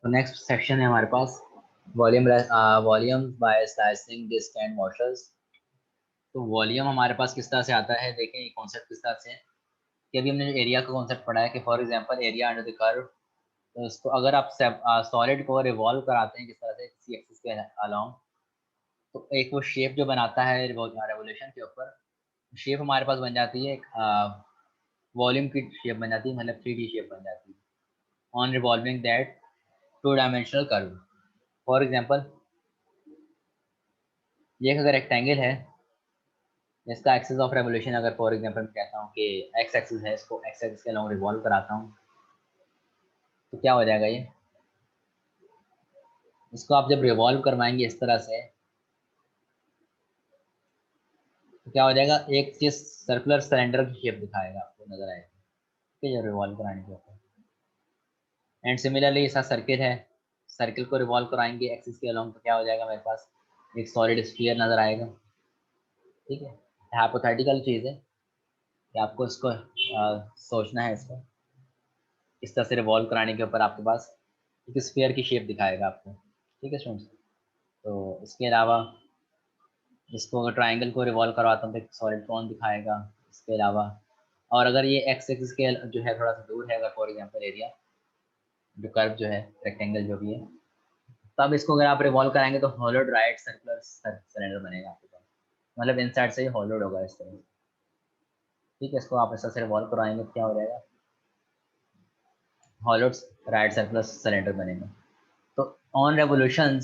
तो next section है हमारे पास volume by slicing disc and washers. तो वॉल्यूम हमारे पास किस तरह से आता है, देखें ये कॉन्सेप्ट किस तरह से है कि अभी हमने एरिया का कॉन्सेप्ट पढ़ा है कि for example area under the curve. तो इसको अगर आप सॉलिड को रिवॉल्व कराते हैं किस तरह से किसी एक्सिस के अलोंग, तो एक वो शेप जो बनाता है रेवोल्यूशन के ऊपर, शेप हमारे पास बन जाती है एक वॉल्यूम की शेप बन जाती है, मतलब 3D शेप बन जाती है on revolving that two dimensional curve. For example ये अगर रेक्टेंगल है, इसका एक्सिस ऑफ रेवोल्यूशन अगर फॉर एग्जांपल मैं कहता हूँ कि एक्स एक्सिस है, इसको एक्स एक्सिस के अलोंग रिवॉल्व कराता हूँ, तो क्या हो जाएगा ये, इसको आप जब रिवॉल्व करवाएंगे इस तरह से, तो क्या हो जाएगा, एक चीज सर्कुलर सिलेंडर की शेप दिखाएगा, आपको नजर आएगा ठीक है, रिवॉल्व कराने के ऊपर। एंड सिमिलरली ऐसा सर्किल है, सर्किल को रिवॉल्व कराएंगे एक्सिस के अलोंग, तो क्या हो जाएगा, मेरे पास एक सॉलिड स्फीयर नजर आएगा। ठीक है, हाइपोथेटिकल चीज है कि आपको इसको सोचना है, इसको इस तरह से रिवॉल्व कराने के ऊपर आपके पास एक स्फीयर की शेप दिखाएगा आपको। ठीक है स्टूडेंट्स, तो इसके अलावा इसको अगर ट्राइंगल को रिवॉल्व करवाता हूँ तो एक सॉलिड कौन दिखाएगा इसके अलावा। और अगर ये एक्स एक्सिस के जो है थोड़ा सा दूर है, अगर फॉर एग्जांपल एरिया जो कर्व जो है रेक्टेंगल जो भी है, तब इसको अगर आप रिवॉल्व कराएंगे तो हॉलोड राइट सर्कुलर सिलेंडर बनेगा आपके पास, मतलब इनसाइड से ही हॉलोड होगा इस तरह से। ठीक है, इसको आप ऐसा से रिवॉल्व कराएंगे तो क्या हो जाएगा, हॉलोड राइट सर्कुलर सिलेंडर बनेगा। तो ऑन रिवॉल्यूशन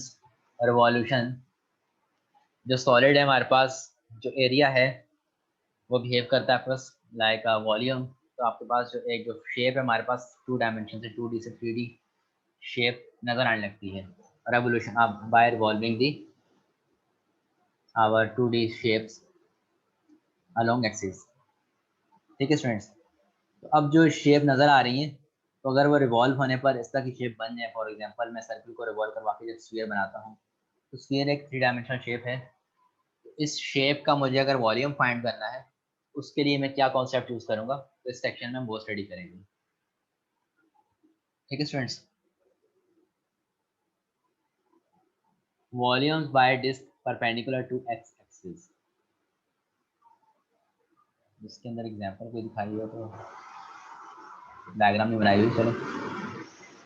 जो सॉलिड है हमारे पास, जो एरिया है वो बिहेव करता है प्लस लाइक वॉल्यूम। तो आपके पास जो एक जो शेप है हमारे पास 2 डायमेंशन से 2D से 3D शेप नजर आने लगती है, रेवोल्यूशन आप by revolving the our 2D shapes along axis. ठीक है स्टूडेंट्स, तो अब जो शेप नजर आ रही है, तो अगर वो रिवॉल्व होने पर इस तरह की शेप बन जाए, फॉर एग्जांपल मैं सर्कल को रिवॉल्व करवा के जब स्फीयर बनाता हूँ, तो स्फीयर एक 3 डायमेंशनल शेप है। तो इस शेप का मुझे अगर वॉल्यूम फाइंड करना है, उसके लिए मैं क्या कॉन्सेप्ट यूज करूंगा, तो इस सेक्शन में हम वो स्टडी करेंगे। ठीक है students, volumes by disk perpendicular to x axis, जिसके अंदर एग्जांपल कोई दिखाई हो तो डायग्राम में बनाई हुई, चलो।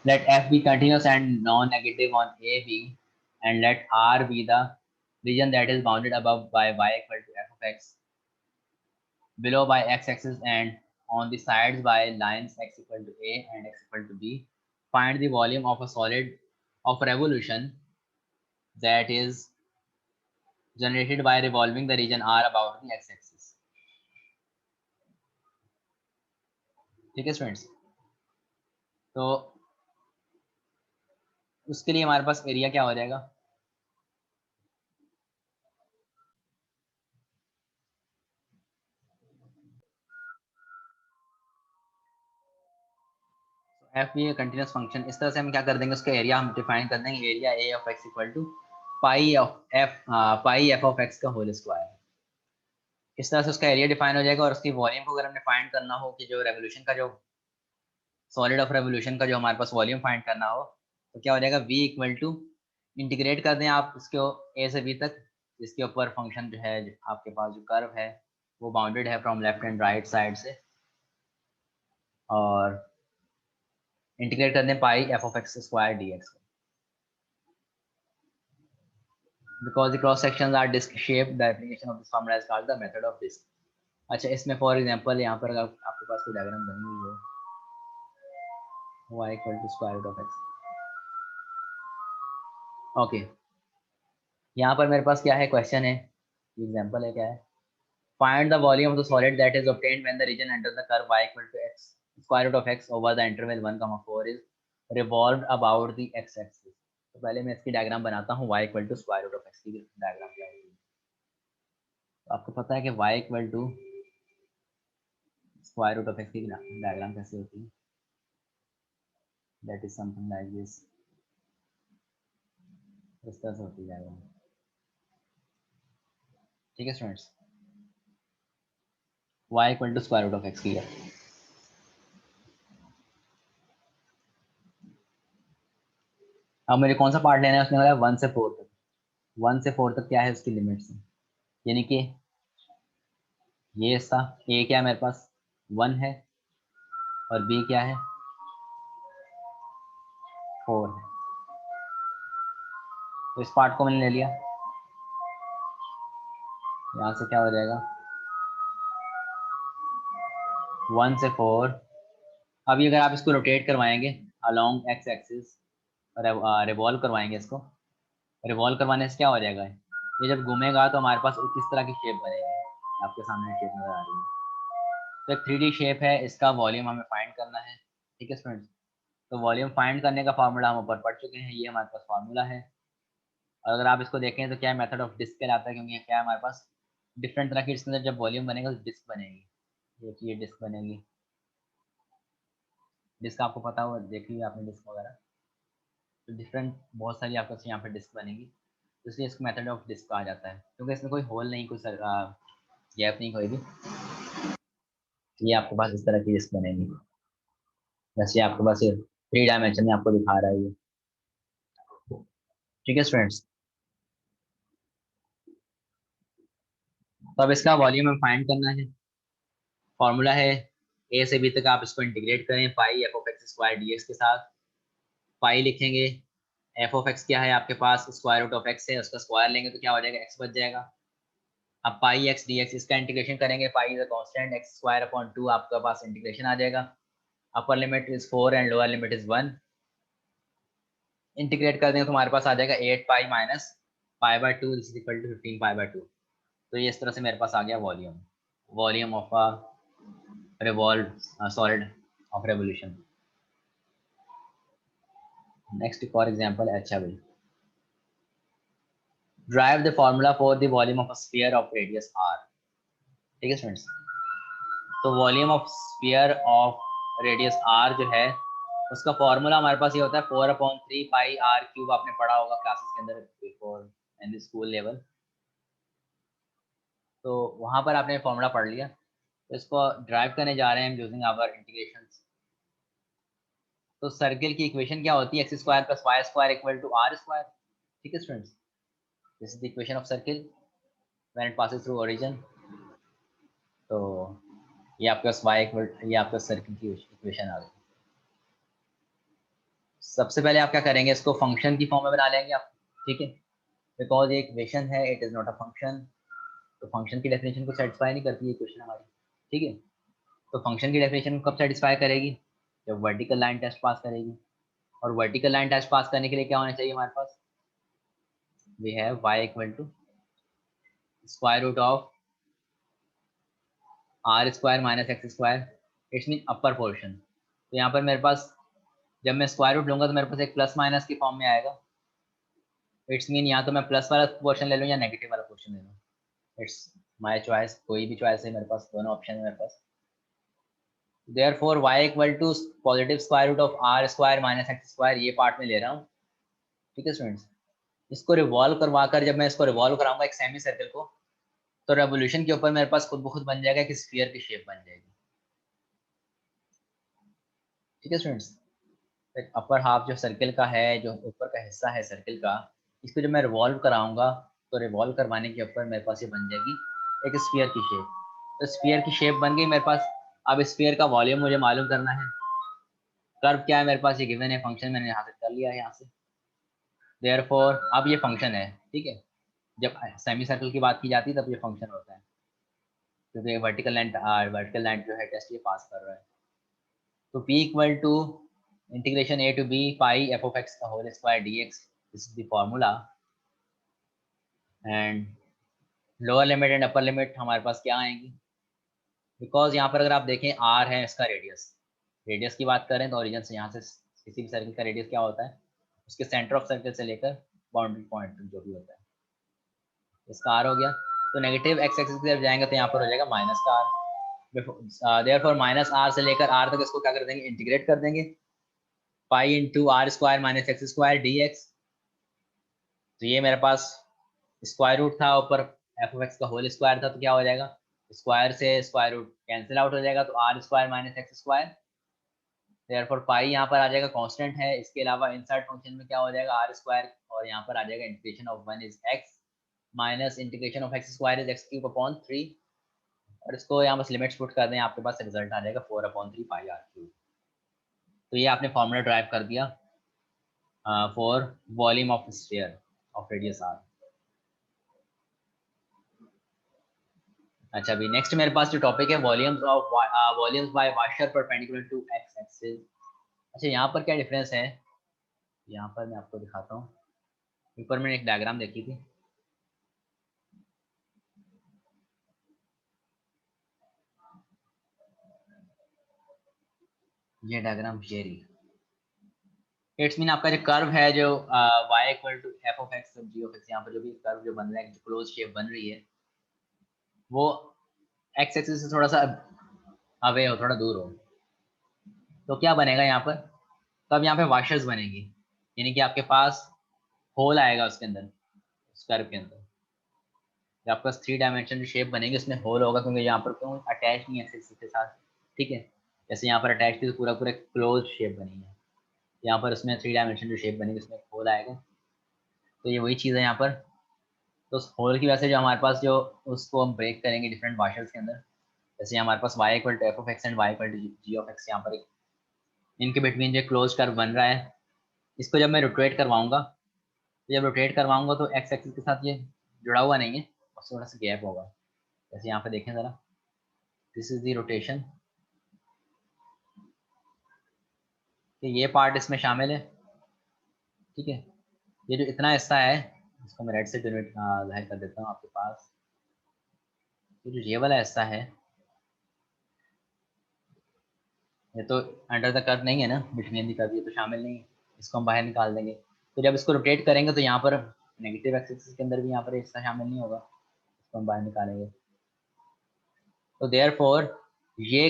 Let f be continuous and non-negative on AB, and let R be the region that is bounded above by y equal to f of x, below by x-axis, and on the sides by lines x equal to a and x equal to b. Find the volume of a solid of revolution that is generated by revolving the region R about the x-axis. ठीक है students, तो उसके लिए हमारे पास area क्या हो जाएगा, F भी कंटिन्यूस फंक्शन, इस तरह से हम क्या कर देंगे, उसका एरिया हम डिफाइन कर देंगे, area a of x equal to pi f of x का होल स्क्वायर। इस तरह से उसका एरिया डिफाइन हो जाएगा। और उसकी वॉल्यूम को अगर हमने फाइंड करना हो कि जो रेवोल्यूशन का जो सॉलिड ऑफ रेवोल्यूशन का जो हमारे पास वॉल्यूम फाइंड करना हो, तो क्या हो जाएगा, वी इक्वल टू इंटीग्रेट कर दें आप इसको ए से बी तक, जिसके ऊपर फंक्शन जो है आपके पास जो कर्व है वो बाउंडेड है from left and right side से, और इंटीग्रेट कर दें pi f of x square d x. Because the cross sections are disc shaped, the application of this formula is called the method of disc. अच्छा, इसमें for example यहाँ पर अगर आपके पास कोई डायग्राम बनी हुई हो y equal to square root of x, okay, यहाँ पर मेरे पास क्या है, क्वेश्चन है, एग्जांपल है, क्या है, find the volume of the solid that is obtained when the region under the curve y equal to x square root of x over the interval 1, 4 is revolved about the x axis. तो पहले मैं इसकी diagram बनाता हूँ, y equal to square root of x की diagram क्या होगी। तो आपको पता है कि y equal to square root of x की डायग्राम कैसे होती है, that is something like this, इस तरह से होती है डायग्राम। ठीक है students, y equal to square root of x की है। अब मुझे कौन सा पार्ट लेना है, उसने बोला 1 से 4 तक। 1 से 4 तक क्या है उसकी लिमिट्स, यानी कि ये हिस्सा ए क्या है मेरे पास 1 है और बी क्या है 4 है। तो इस पार्ट को मैंने ले लिया, यहाँ से क्या हो जाएगा 1 से 4। अभी अगर आप इसको रोटेट करवाएंगे अलोंग एक्स एक्सिस, रिवॉल्व करवाएंगे इसको, रिवॉल्व करवाने से क्या हो जाएगा, ये जब घूमेगा तो हमारे पास किस तरह की शेप बनेगी, आपके सामने शेप नजर आ रही है। तो एक 3D शेप है, इसका वॉल्यूम हमें फाइंड करना है, ठीक है स्टूडेंट्स। तो वॉल्यूम फाइंड करने का फार्मूला हम ऊपर पढ़ चुके हैं, ये हमारे पास फार्मूला है। और अगर आप इसको देखें तो क्या मेथड ऑफ डिस्क कहलाता है, क्योंकि क्या है हमारे पास डिफरेंट तरह की, इसके अंदर जब वॉल्यूम बनेगा तो डिस्क बनेगी, ये डिस्क बनेगी। डिस्क आपको पता हो, देखी हुई आपने डिस्क वगैरह, तो डिफरेंट बहुत सारी आपको यहाँ पे डिस्क बनेगी, तो इसलिए इसको मेथड ऑफ डिस्क कहा जाता है, क्योंकि इसमें कोई होल नहीं, कोई गैप नहीं कोई भी। ये आपके पास इस तरह की डिस्क बनेगी, जैसे आपके पास ये 3 डायमेंशन में आपको दिखा रहा है ये, ठीक है स्टूडेंट्स। तो अब इसका वॉल्यूम हमें फाइंड करना है, फॉर्मूला है ए से बी तक आप इसको इंटीग्रेट करें pi f of x square d x के साथ। पाई लिखेंगे, एफ ऑफ एक्स क्या है आपके पास स्क्वायर रूट ऑफ एक्स है, उसका स्क्वायर लेंगे तो क्या हो जाएगा एक्स बच जाएगा। अब पाई एक्स डी एक्स इसका इंटीग्रेशन करेंगे, pi is a constant, x square upon 2 आपके पास इंटीग्रेशन आ जाएगा। Upper limit is 4 and lower limit is 1। Integrate कर देंगे तो हमारे पास आ जाएगा 8 pi minus pi by 2 is equal to 15 pi by 2। तो ये इस तरह से मेरे पास आ गया volume, volume of a revolve solid of revolution. Next for example अच्छा भाई, drive the formula for the volume of a sphere of radius r। ठीक है स्टूडेंट्स, तो volume of sphere of radius r जो है उसका फॉर्मूला हमारे पास ये होता है 4/3 पाई r क्यूब, आपने पढ़ा होगा क्लासेस के अंदर before in the school level, तो वहां पर आपने फॉर्मूला पढ़ लिया। तो इसको ड्राइव करने जा रहे हैं हम यूजिंग आवर इंटीग्रेशंस। तो सर्किल की इक्वेशन क्या होती है, x square plus y square equal to r square. ठीक है students, this is the equation of circle when it passes through origin. तो ये आपके पास वाई इक्वल, ये आपका सर्किल की इक्वेशन आ गई। सबसे पहले आप क्या करेंगे, इसको फंक्शन की फॉर्म में बना लेंगे आप, ठीक है, बिकॉज ये इक्वेशन है, it is not a function, तो फंक्शन की डेफिनेशन को सेटिस्फाई नहीं करती है इक्वेशन हमारी, ठीक है। तो फंक्शन की डेफिनेशन को कब सेटिस्फाई करेगी, जब वर्टिकल लाइन टेस्ट पास करेगी। और वर्टिकल लाइन टेस्ट पास करने के लिए क्या होना चाहिए हमारे पास, we have y equal to square root of r square minus x square, it's mean upper portion. तो यहाँ पर मेरे पास जब मैं स्क्वायर रूट लूंगा तो मेरे पास एक प्लस माइनस की फॉर्म में आएगा, इट्स मीन या तो मैं प्लस वाला पोर्शन ले लूँ या नेगेटिव वाला पोर्शन ले लूँ, इट्स माय चॉइस, कोई भी चॉइस है मेरे पास, दोनों ऑप्शन है मेरे पास। Therefore y equal to positive square root of r square minus x square, ये पार्ट में ले रहा हूँ, ठीक है स्टूडेंट्स। इसको रिवॉल्व करवा कर जब मैं इसको रिवॉल्व कराऊंगा एक सेमी सर्कल को, तो रेवोल्यूशन के ऊपर मेरे पास खुद ब खुद बन जाएगा कि स्फीयर की शेप बन जाएगी, ठीक है स्टूडेंट्स। एक अपर हाफ जो सर्कल का है, जो ऊपर का हिस्सा है सर्कल का, इसको जब मैं रिवॉल्व कराऊंगा तो रिवॉल्व करवाने के ऊपर मेरे पास ये बन जाएगी एक स्फीयर की शेप। तो स्फीयर की शेप बन गई मेरे पास। अब स्फीयर का वॉल्यूम मुझे मालूम करना है, कर्व क्या है मेरे पास, ये गिवन है, फंक्शन मैंने यहाँ से कर लिया है यहाँ से। देयरफॉर अब ये फंक्शन है, ठीक है, जब सेमी सर्कल की बात की जाती है तब ये फंक्शन होता है, क्योंकि वर्टिकल लाइन जो है टेस्ट ये पास कर रहा है। तो p equal to integration a to b pi f of x का whole square d x, this is the formula. And lower limit and upper limit हमारे पास क्या आएंगी, बिकॉज यहाँ पर अगर आप देखें r है इसका रेडियस, रेडियस की बात करें तो ओरिजिन से यहाँ से किसी भी सर्कल का रेडियस क्या होता है, उसके सेंटर ऑफ सर्कल से लेकर बाउंड्री पॉइंट जो भी होता है, इसका r हो गया। तो नेगेटिव एक्स एक्सिस की तरफ जाएंगे तो यहाँ पर हो जाएगा माइनस का r। देयरफॉर माइनस r से लेकर r तक इसको क्या कर देंगे, इंटीग्रेट कर देंगे, pi into r square minus x square d x. तो ये मेरे पास स्क्वायर रूट था ऊपर, एफ ऑफ एक्स का होल स्क्वायर था, तो क्या हो जाएगा, स्क्वायर से स्क्वायर रूट कैंसिल आउट हो जाएगा, तो r square minus x square therefore pi यहाँ पर आ जाएगा कांस्टेंट है। इसके अलावा इनसाइड फंक्शन में क्या हो जाएगा आर स्क्वायर, और यहाँ पर आ जाएगा integration of 1 is x minus integration of x square is x cube upon 3, और इसको यहाँ बस लिमिट्स पुट कर दें, आपके पास रिजल्ट आ जाएगा 4/3 पाई आर क्यूब। तो ये आपने फॉर्मूला ड्राइव कर दिया for volume of sphere of radius r. अच्छा, अभी नेक्स्ट मेरे पास जो टॉपिक है volumes by washer perpendicular to x axis. अच्छा, यहाँ पर क्या डिफरेंस है, यहाँ पर मैं आपको दिखाता हूँ। ऊपर मैंने एक डायग्राम देखी थी, ये डायग्राम ये रही। इट्स मीन आपका जो कर्व है जो y equal to f of x g of x, यहाँ पर जो भी कर्व जो बन रहा है, जो क्लोज शेप बन रही है, वो एक्स एक्सिस से थोड़ा सा अवे हो, थोड़ा दूर हो, तो क्या बनेगा यहाँ पर, तब यहाँ पे वाशर्स बनेगी, यानी कि आपके पास होल आएगा उसके अंदर, उस कर्व के अंदर जो आपका 3 डायमेंशन जो शेप बनेगी उसमें होल होगा, क्योंकि यहाँ पर क्यों अटैच नहीं है एक्स एक्सिस के साथ, ठीक है। जैसे यहाँ पर अटैच थी तो पूरा पूरा क्लोज शेप बनी है, यहाँ पर उसमें 3 डायमेंशन जो शेप बनेगी उसमें होल आएगा, तो ये वही चीज़ है यहाँ पर। तो उस होल की वजह से जो हमारे पास जो उसको हम ब्रेक करेंगे डिफरेंट वाशर्स के अंदर, जैसे हमारे पास y equal to f of x and y equal to g of x, यहाँ पर एक इनके बिटवीन जो क्लोज कर्व बन रहा है, इसको जब मैं रोटेट करवाऊंगा, तो जब रोटेट करवाऊंगा तो एक्स एक्सिस के साथ ये जुड़ा हुआ नहीं है, और थोड़ा सा गैप होगा। जैसे यहाँ पे देखें ज़रा, दिस इज द रोटेशन, कि ये पार्ट इसमें शामिल है, ठीक है। ये जो इतना हिस्सा है, इसको मैं रेड से डिनोट जाहिर कर देता हूँ आपके पास। ये जो ये वाला हिस्सा है, ये तो अंडर द कर्व नहीं है ना, बिटवीन द कर्व, ये तो शामिल नहीं है, इसको हम बाहर निकाल देंगे। तो जब इसको रोटेट करेंगे तो यहाँ पर नेगेटिव एक्सिस के अंदर भी यहाँ पर हिस्सा शामिल नहीं होगा, इसको हम बाहर निकालेंगे। तो देयरफॉर ये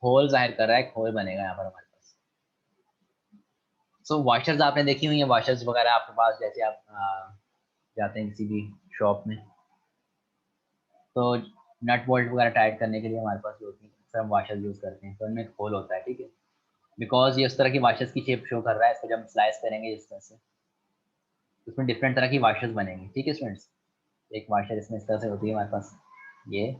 होल जाहिर कर रहा है, एक होल बनेगा यहाँ पर हमारे पास। सो वाशर्स आपने देखी हुई है, वाशर्स वगैरह आपके पास, जैसे आप जाते हैं किसी भी शॉप में, तो नट बोल्ट वगैरह टाइट करने के लिए हमारे पास जो होती है अक्सर हम वाशर यूज़ करते हैं, तो उनमें एक होल होता है, ठीक है। बिकॉज ये उस तरह की वाशर्स की शेप शो कर रहा है, इसको जब हम स्लाइस करेंगे इस तरह से, उसमें डिफरेंट तरह की वाशर्स बनेंगी, ठीक है स्टूडेंट्स। एक वाशर इसमें इस तरह से होती है हमारे पास, ये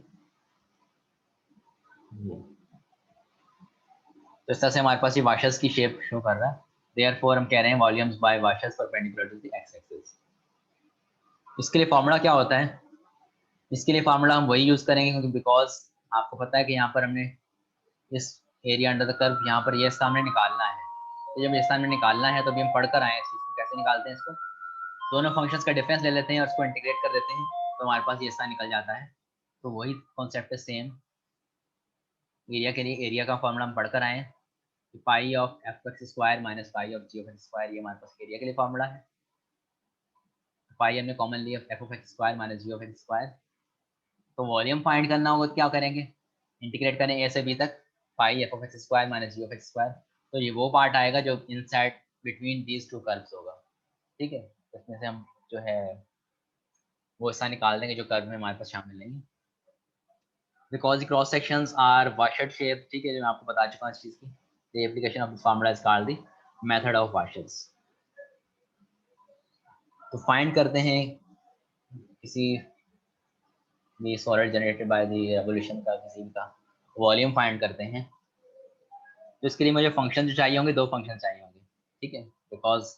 तो इस तरह से हमारे पास ये वाशर्स की शेप शो कर रहा है। देयरफॉर हम कह रहे हैं volumes by washers perpendicular to the x axis. इसके लिए फार्मूला क्या होता है, इसके लिए फार्मूला हम वही यूज़ करेंगे, क्योंकि बिकॉज आपको पता है कि यहाँ पर हमने इस एरिया अंडर द कर्व यहाँ पर ये सामने निकालना है, तो जब ये सामने निकालना है तो अभी हम पढ़कर आए हैं इस चीज़ को कैसे निकालते हैं। इसको दोनों फंक्शंस का डिफरेंस ले लेते हैं और उसको इंटीग्रेट कर देते हैं, तो हमारे पास ये हिस्सा निकल जाता है। तो वही कॉन्सेप्ट है सेम एरिया के लिए, एरिया का फॉर्मूला हम पढ़कर आए हैं, pi of f x square minus pi of g of x square, ये हमारे पास एरिया के लिए फॉर्मूला है। पाई हमने कॉमन लिया f of x square minus g of x square. तो वॉल्यूम फाइंड करना होगा तो क्या करेंगे, इंटीग्रेट करें ए से बी तक, pi f of x square minus g of x square, तो ये वो पार्ट आएगा जो inside between these two curves होगा, ठीक है। इसमें से हम जो है वो हिस्सा निकाल देंगे जो कर्व में हमारे पास शामिल नहीं है, because cross sections are washer shape, ठीक है, जो मैं आपको बता चुका हूँ इस चीज़ की। The application of this formula is called the method of washers. तो फाइंड करते हैं किसी भी solid generated by the revolution का किसी का वॉल्यूम फाइंड करते हैं। तो इसके लिए मुझे फंक्शन जो चाहिए होंगे, दो फंक्शन चाहिए होंगे, ठीक है, बिकॉज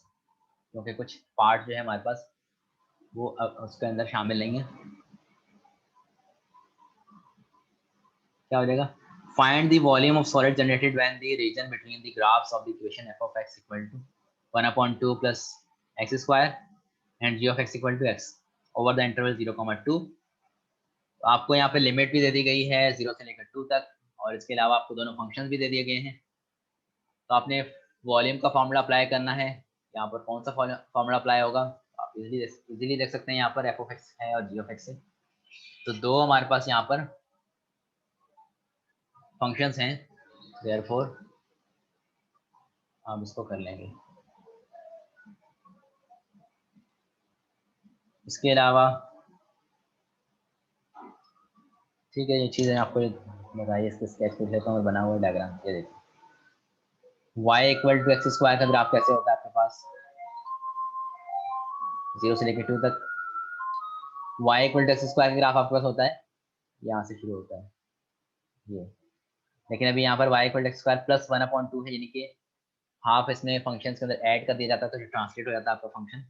क्योंकि कुछ पार्ट जो है हमारे पास वो उसके अंदर शामिल नहीं है। क्या हो जाएगा, find the volume of solid generated when the region between the graphs of the equation f of x equal to 1/2 plus x square and g of x equal to x over the interval 0,2। तो आपको यहाँ पे limit भी दे दी गई है 0 से लेकर 2 तक, और इसके अलावा आपको दोनों फंक्शंस भी दे दिए गए हैं। तो आपने वॉल्यूम का फॉर्मूला अप्लाई करना है, यहाँ पर कौन सा फॉर्मूला अप्लाई होगा, आप इजीली देख सकते हैं, यहाँ पर एफ ऑफ एक्स है और जी ऑफ एक्स है, तो दो हमारे पास यहाँ पर फंक्शंस हैं, देयरफॉर हम इसको कर लेंगे। इसके अलावा ठीक है, ये चीज़ें आपको बताइए, इसके स्केच कर लेता हूँ, बना हुआ डायग्राम ये देखिए। y equal to x square का ग्राफ कैसे होता है आपके पास, 0 से लेकर 2 तक y equal to x square का ग्राफ आपके पास होता है, यहाँ से शुरू होता है ये। लेकिन अभी यहाँ पर y equal to x square plus 1/2 है, यानी कि हाफ इसमें फंक्शन के अंदर ऐड कर दिया जाता है, तो जो ट्रांसलेट हो जाता है आपका फंक्शन,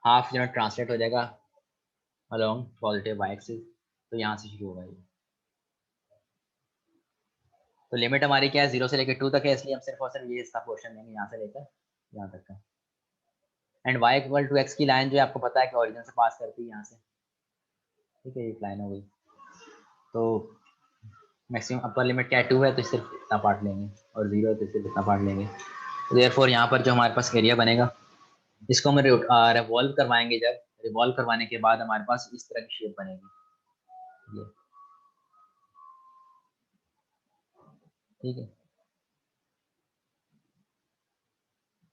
हाफ जो है ट्रांसलेट हो जाएगा अलोंग पॉजिटिव y एक्सिस, तो यहाँ से शुरू होगा ये। तो लिमिट हमारी क्या है, 0 से लेकर 2 तक है, इसलिए हम सिर्फ और सिर्फ ये इसका पोर्शन लेंगे यहाँ से लेकर यहाँ तक का। And y equal to x की लाइन जो है आपको पता है कि ओरिजिन से पास करती है यहाँ से, ठीक है, एक लाइन हो गई। तो मैक्सिमम अपर लिमिट क्या है, 2 है, तो सिर्फ इतना पार्ट लेंगे, और 0 है तो सिर्फ इतना पार्ट लेंगे। तो देयरफॉर यहाँ पर जो हमारे पास एरिया बनेगा, इसको हम रिवॉल्व करवाएंगे, जब रिवॉल्व करवाने के बाद हमारे पास इस तरह की शेप बनेगी ये, ठीक है।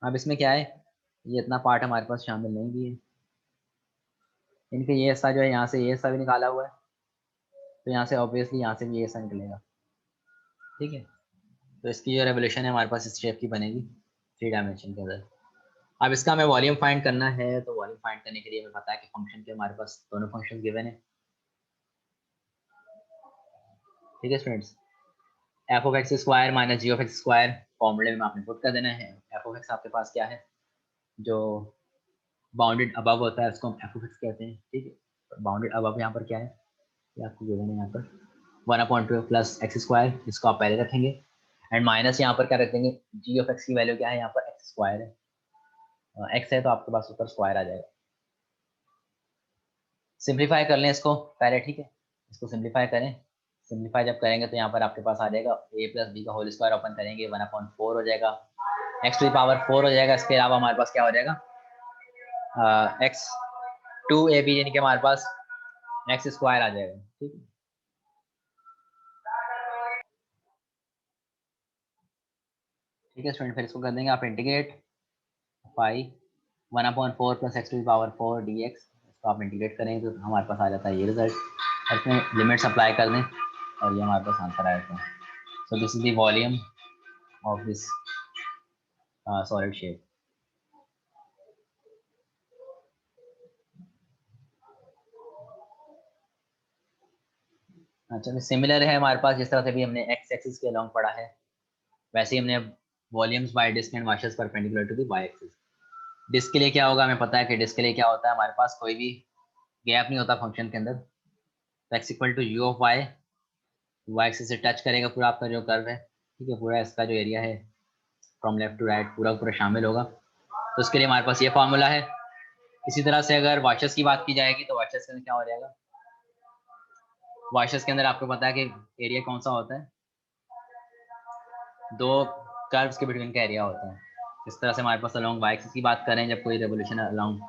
अब इसमें क्या है, ये इतना पार्ट हमारे पास शामिल नहीं भी है, इनके ये हिस्सा जो है यहाँ से ये हिस्सा भी निकाला हुआ है, तो यहाँ से ऑब्वियसली यहाँ से भी ये हिस्सा निकलेगा, ठीक है। तो इसकी जो रेवोल्यूशन है हमारे पास इस शेप की बनेगी 3 डायमेंशन के अंदर। अब इसका हमें वॉल्यूम फाइंड करना है, तो वॉल्यूम फाइंड करने के लिए हमें पता है कि फंक्शन के हमारे पास दोनों फंक्शन गिवन है, ठीक है students. F of x square minus g of x square फॉर्मूले में आपने पुट कर देना है। एफ ऑफ एक्स आपके पास क्या है, जो बाउंडेड अबव होता है उसको हम एफ ऑफ एक्स कहते हैं, ठीक है। बाउंडेड अबव यहाँ पर क्या है, ये आपको गिवन है यहाँ पर 1/2 प्लस एक्स स्क्वायर, इसको आप पहले रखेंगे, एंड माइनस यहाँ पर क्या रखेंगे, जी ऑफ एक्स की वैल्यू क्या है, यहाँ पर एक्स स्क्वायर है, एक्स है तो आपके पास ऊपर स्क्वायर आ जाएगा। सिंप्लीफाई कर लें इसको पहले, ठीक है, इसको सिंप्लीफाई करें। सिंप्लीफाई जब करेंगे तो यहाँ पर आपके पास आ जाएगा a प्लस बी का होल स्क्वायर, ओपन करेंगे 1/4 हो जाएगा, x टू द पावर 4 हो जाएगा। इसके अलावा हमारे पास क्या हो जाएगा, x 2ab, यानी कि हमारे पास एक्स स्क्वायर आ जाएगा, ठीक है। ठीक है स्टूडेंट, फिर इसको कर देंगे आप integrate, pi 1/4 plus x to the power 4 dx, इसको आप इंटीग्रेट करेंगे तो हमारे पास आ जाता है ये रिजल्ट, और इसमें लिमिट्स अप्लाई कर दें और ये हमारे पास आंसर आ जाता है। सो this is the volume of this solid shape. अच्छा, सिमिलर है हमारे पास, जिस तरह से भी हमने एक्स एक्सिस के अलॉन्ग पढ़ा है, वैसे ही हमने volumes by disc and washers perpendicular to the y axis. Disc के लिए क्या होगा, हमें पता है कि डिस्क के लिए क्या होता है, हमारे पास कोई भी गैप नहीं होता फंक्शन के अंदर, तो x equal to u of y, y axis से टच करेगा पूरा आपका जो कर्व है, ठीक है, पूरा इसका जो एरिया है फ्रॉम लेफ्ट टू राइट पूरा पूरा शामिल होगा। तो उसके लिए हमारे पास ये फार्मूला है। इसी तरह से अगर वाशर्स की बात की जाएगी तो वाशर्स के अंदर क्या हो जाएगा, वाशर्स के अंदर आपको पता है कि एरिया कौन सा होता है, दो कर्व्स के बिटवीन का एरिया होता है। इस तरह से हमारे पास अलोंग वाई एक्सिस की बात करें, जब कोई रेवोल्यूशन अलोंग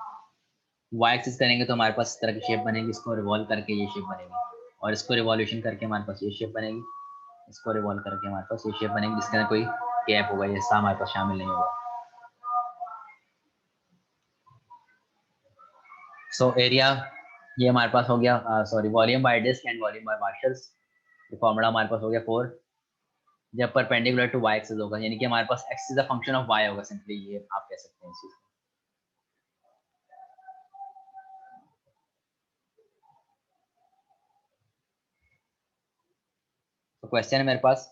वाई एक्सिस करेंगे तो हमारे पास इस तरह की शेप बनेगी, इसको रिवॉल्व करके ये शेप बनेगी, और इसको रिवॉल्यूशन करके हमारे पास ये शेप बनेगी, इसको रिवॉल्व करके हमारे पास ये शेप बनेगी, जिसके अंदर कोई गैप होगा, ये हिस्सा हमारे पास शामिल नहीं होगा। सो एरिया ये हमारे पास हो गया, sorry, volume by disc and volume by washers, ये फॉर्मूला हमारे पास हो गया 4, जब परपेंडिकुलर टू वाई एक्सिस होगा, यानी कि हमारे पास x is a function of y होगा, सिंपली ये आप कह सकते हैं इस चीज को। तो क्वेश्चन है मेरे पास,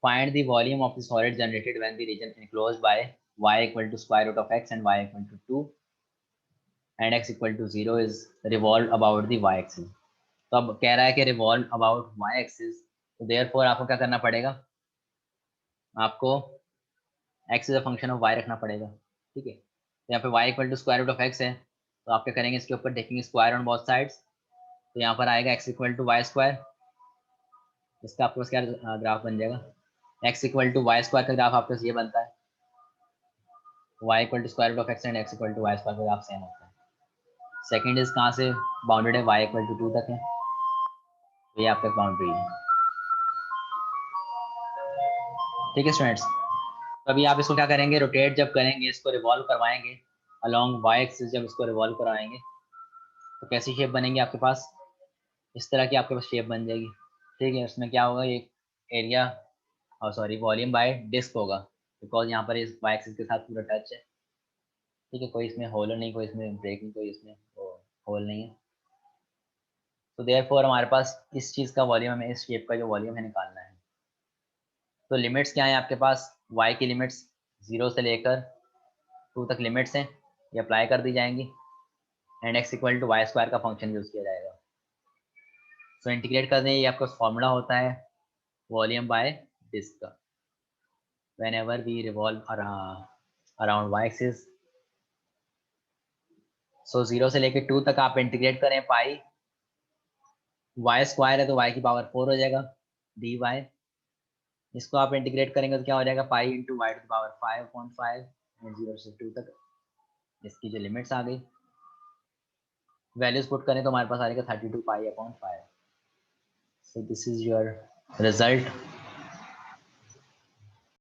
find the volume of the solid generated when the region enclosed by y equal to square root of x and y equal to 2 and x equal to 0 is revolved about the y axis। तो अब कह रहा है कि revolve about y axis, तो therefore आपको क्या करना पड़ेगा, आपको x is a function of y रखना पड़ेगा, ठीक है। तो यहाँ पे y equal to square root of x है, तो आप क्या करेंगे, इसके ऊपर देखेंगे स्क्वायर ऑन बोथ साइड्स, तो यहाँ पर आएगा x equal to y square, इसका आपके पास क्या ग्राफ बन जाएगा, x equal to y square का ग्राफ आपके पास ये बनता है, y equal to square root of x and x equal to y square का ग्राफ सेम होता है। सेकंड इज कहाँ से बाउंडेड है, y इक्वल टू 2 तक है, तो ये आपका बाउंड्री है, ठीक है स्टूडेंट्स। तो अभी आप इसको क्या करेंगे, रोटेट जब करेंगे, इसको रिवॉल्व करवाएंगे अलोंग y एक्सिस, जब इसको रिवॉल्व करवाएंगे तो कैसी शेप बनेगी आपके पास, इस तरह की आपके पास शेप बन जाएगी, ठीक है। उसमें क्या होगा, एक एरिया और सॉरी वॉल्यूम बाय डिस्क होगा, बिकॉज यहाँ पर इस वाई एक्सिस के साथ पूरा टच है, ठीक है, कोई इसमें होल नहीं, कोई इसमें ब्रेक नहीं, कोई इसमें होल नहीं है। तो देयरफॉर हमारे पास इस चीज़ का वॉल्यूम, हमें इस शेप का जो वॉल्यूम है निकालना है। तो लिमिट्स क्या है आपके पास, y की लिमिट्स 0 से लेकर 2 तक लिमिट्स हैं, ये अप्लाई कर दी जाएंगी, and x equal to y square का फंक्शन यूज़ किया जाएगा। सो इंटीग्रेट करने ये आपका फॉर्मूला होता है वॉल्यूम बाय डिस्क का। whenever we revolve around y axis, सो 0 से लेकर 2 तक आप इंटीग्रेट करें पाई, y स्क्वायर है तो y की पावर 4 हो जाएगा dy, इसको आप इंटीग्रेट करेंगे तो क्या हो जाएगा, pi into y to power 5/5 and 0 से 2 तक, इसकी जो लिमिट्स आ गई, वैल्यूज पुट करें तो हमारे पास आ जाएगा 32 पाई/5। So this is your result